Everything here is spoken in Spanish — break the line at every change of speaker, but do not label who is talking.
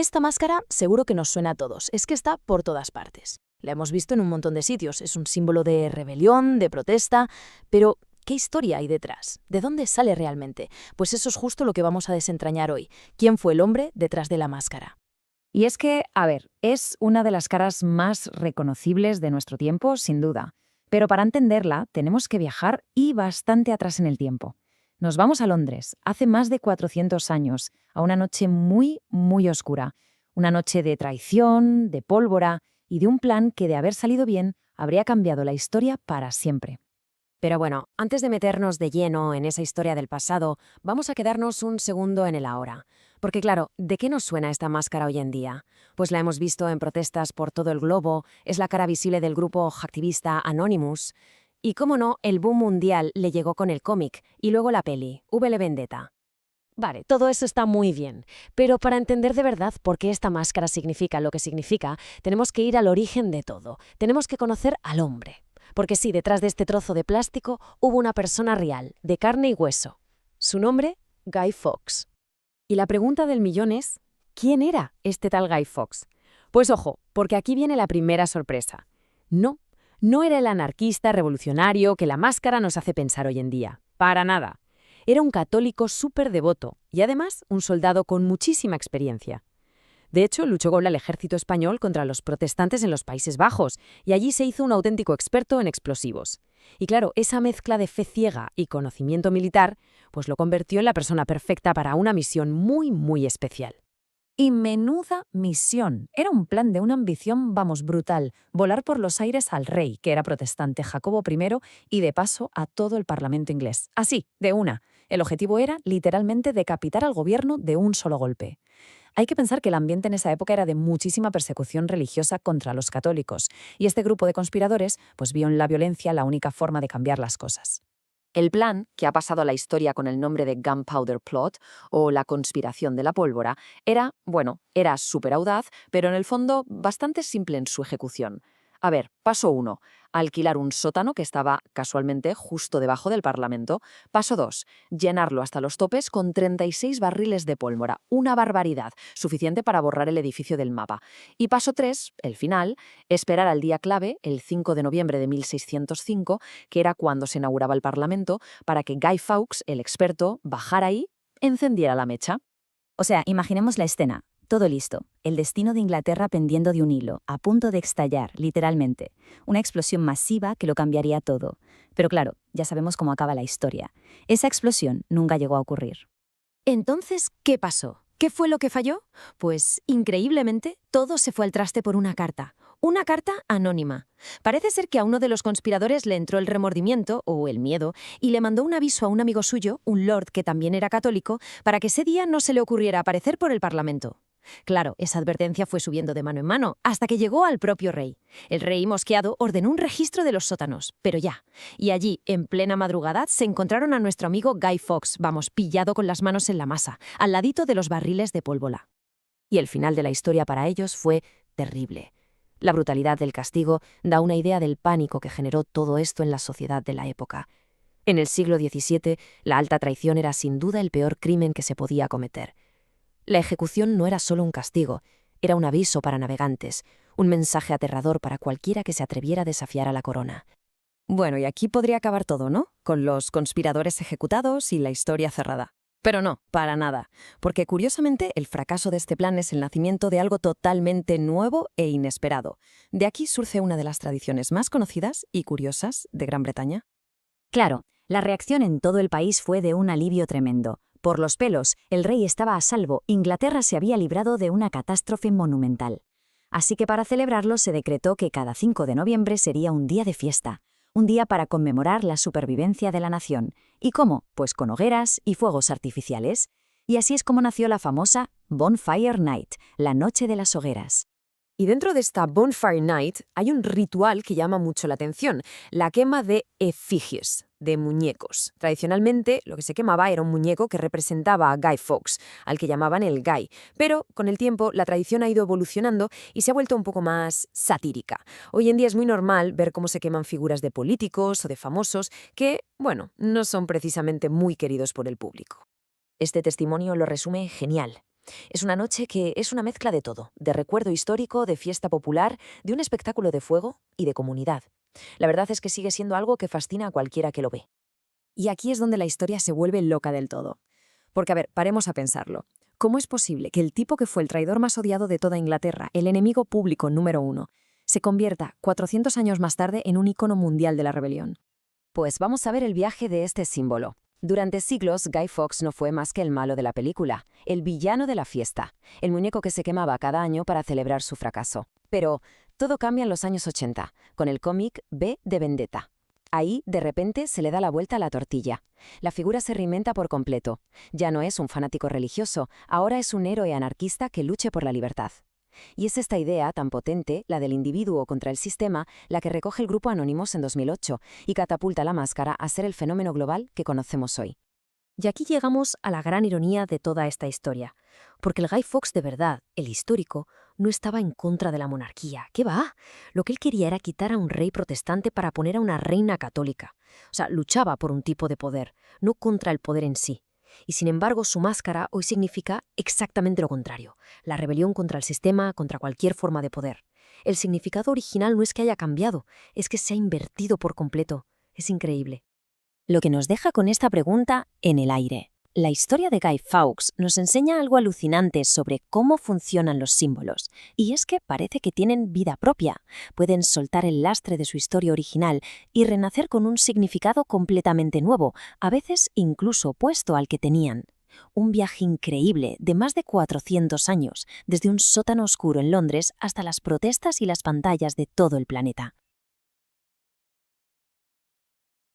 Esta máscara seguro que nos suena a todos, es que está por todas partes. La hemos visto en un montón de sitios, es un símbolo de rebelión, de protesta, pero ¿qué historia hay detrás? ¿De dónde sale realmente? Pues eso es justo lo que vamos a desentrañar hoy. ¿Quién fue el hombre detrás de la máscara?
Y es que, a ver, es una de las caras más reconocibles de nuestro tiempo, sin duda. Pero para entenderla, tenemos que viajar y bastante atrás en el tiempo. Nos vamos a Londres, hace más de 400 años, a una noche muy, muy oscura. Una noche de traición, de pólvora y de un plan que, de haber salido bien, habría cambiado la historia para siempre.
Pero bueno, antes de meternos de lleno en esa historia del pasado, vamos a quedarnos un segundo en el ahora. Porque claro, ¿de qué nos suena esta máscara hoy en día? Pues la hemos visto en protestas por todo el globo, es la cara visible del grupo activista Anonymous. Y cómo no, el boom mundial le llegó con el cómic y luego la peli, V Vendetta. Vale, todo eso está muy bien, pero para entender de verdad por qué esta máscara significa lo que significa, tenemos que ir al origen de todo, tenemos que conocer al hombre. Porque sí, detrás de este trozo de plástico hubo una persona real, de carne y hueso. Su nombre, Guy Fawkes. Y la pregunta del millón es, ¿quién era este tal Guy Fawkes? Pues ojo, porque aquí viene la primera sorpresa. No era el anarquista revolucionario que la máscara nos hace pensar hoy en día. Para nada. Era un católico súper devoto y además un soldado con muchísima experiencia. De hecho, luchó con el ejército español contra los protestantes en los Países Bajos y allí se hizo un auténtico experto en explosivos. Y claro, esa mezcla de fe ciega y conocimiento militar, pues lo convirtió en la persona perfecta para una misión muy, muy especial.
Y menuda misión. Era un plan de una ambición, vamos, brutal. Volar por los aires al rey, que era protestante, Jacobo I, y de paso a todo el Parlamento inglés. Así, de una. El objetivo era, literalmente, decapitar al gobierno de un solo golpe. Hay que pensar que el ambiente en esa época era de muchísima persecución religiosa contra los católicos, y este grupo de conspiradores pues vio en la violencia la única forma de cambiar las cosas. El plan, que ha pasado a la historia con el nombre de Gunpowder Plot o la conspiración de la pólvora, era súper audaz, pero en el fondo bastante simple en su ejecución. A ver, paso 1. Alquilar un sótano que estaba casualmente justo debajo del Parlamento. Paso 2. Llenarlo hasta los topes con 36 barriles de pólvora. Una barbaridad, suficiente para borrar el edificio del mapa. Y paso 3, el final, esperar al día clave, el 5 de noviembre de 1605, que era cuando se inauguraba el Parlamento, para que Guy Fawkes, el experto, bajara ahí, encendiera la mecha.
O sea, imaginemos la escena. Todo listo. El destino de Inglaterra pendiendo de un hilo, a punto de estallar, literalmente. Una explosión masiva que lo cambiaría todo. Pero claro, ya sabemos cómo acaba la historia. Esa explosión nunca llegó a ocurrir.
Entonces, ¿qué pasó? ¿Qué fue lo que falló? Pues, increíblemente, todo se fue al traste por una carta. Una carta anónima. Parece ser que a uno de los conspiradores le entró el remordimiento, o el miedo, y le mandó un aviso a un amigo suyo, un lord que también era católico, para que ese día no se le ocurriera aparecer por el Parlamento. Claro, esa advertencia fue subiendo de mano en mano, hasta que llegó al propio rey. El rey, mosqueado, ordenó un registro de los sótanos, pero ya. Y allí, en plena madrugada, se encontraron a nuestro amigo Guy Fawkes, pillado con las manos en la masa, al ladito de los barriles de pólvora. Y el final de la historia para ellos fue terrible. La brutalidad del castigo da una idea del pánico que generó todo esto en la sociedad de la época. En el siglo XVII, la alta traición era sin duda el peor crimen que se podía cometer. La ejecución no era solo un castigo, era un aviso para navegantes, un mensaje aterrador para cualquiera que se atreviera a desafiar a la corona. Bueno, y aquí podría acabar todo, ¿no? Con los conspiradores ejecutados y la historia cerrada. Pero no, para nada, porque curiosamente el fracaso de este plan es el nacimiento de algo totalmente nuevo e inesperado. De aquí surge una de las tradiciones más conocidas y curiosas de Gran Bretaña.
Claro, la reacción en todo el país fue de un alivio tremendo. Por los pelos, el rey estaba a salvo, Inglaterra se había librado de una catástrofe monumental. Así que para celebrarlo se decretó que cada 5 de noviembre sería un día de fiesta, un día para conmemorar la supervivencia de la nación. ¿Y cómo? Pues con hogueras y fuegos artificiales. Y así es como nació la famosa Bonfire Night, la noche de las hogueras.
Y dentro de esta Bonfire Night hay un ritual que llama mucho la atención, la quema de efigies, de muñecos. Tradicionalmente, lo que se quemaba era un muñeco que representaba a Guy Fawkes, al que llamaban el Guy. Pero, con el tiempo, la tradición ha ido evolucionando y se ha vuelto un poco más satírica. Hoy en día es muy normal ver cómo se queman figuras de políticos o de famosos que, no son precisamente muy queridos por el público. Este testimonio lo resume genial. Es una noche que es una mezcla de todo, de recuerdo histórico, de fiesta popular, de un espectáculo de fuego y de comunidad. La verdad es que sigue siendo algo que fascina a cualquiera que lo ve.
Y aquí es donde la historia se vuelve loca del todo. Porque, a ver, paremos a pensarlo. ¿Cómo es posible que el tipo que fue el traidor más odiado de toda Inglaterra, el enemigo público número 1, se convierta 400 años más tarde en un icono mundial de la rebelión?
Pues vamos a ver el viaje de este símbolo. Durante siglos, Guy Fawkes no fue más que el malo de la película, el villano de la fiesta, el muñeco que se quemaba cada año para celebrar su fracaso. Pero todo cambia en los años 80, con el cómic V de Vendetta. Ahí, de repente, se le da la vuelta a la tortilla. La figura se reinventa por completo. Ya no es un fanático religioso, ahora es un héroe anarquista que luche por la libertad. Y es esta idea tan potente, la del individuo contra el sistema, la que recoge el grupo Anonymous en 2008 y catapulta la máscara a ser el fenómeno global que conocemos hoy.
Y aquí llegamos a la gran ironía de toda esta historia, porque el Guy Fawkes de verdad, el histórico, no estaba en contra de la monarquía. ¿Qué va? Lo que él quería era quitar a un rey protestante para poner a una reina católica. O sea, luchaba por un tipo de poder, no contra el poder en sí. Y sin embargo, su máscara hoy significa exactamente lo contrario, la rebelión contra el sistema, contra cualquier forma de poder. El significado original no es que haya cambiado, es que se ha invertido por completo. Es increíble.
Lo que nos deja con esta pregunta en el aire. La historia de Guy Fawkes nos enseña algo alucinante sobre cómo funcionan los símbolos, y es que parece que tienen vida propia. Pueden soltar el lastre de su historia original y renacer con un significado completamente nuevo, a veces incluso opuesto al que tenían. Un viaje increíble de más de 400 años, desde un sótano oscuro en Londres hasta las protestas y las pantallas de todo el planeta.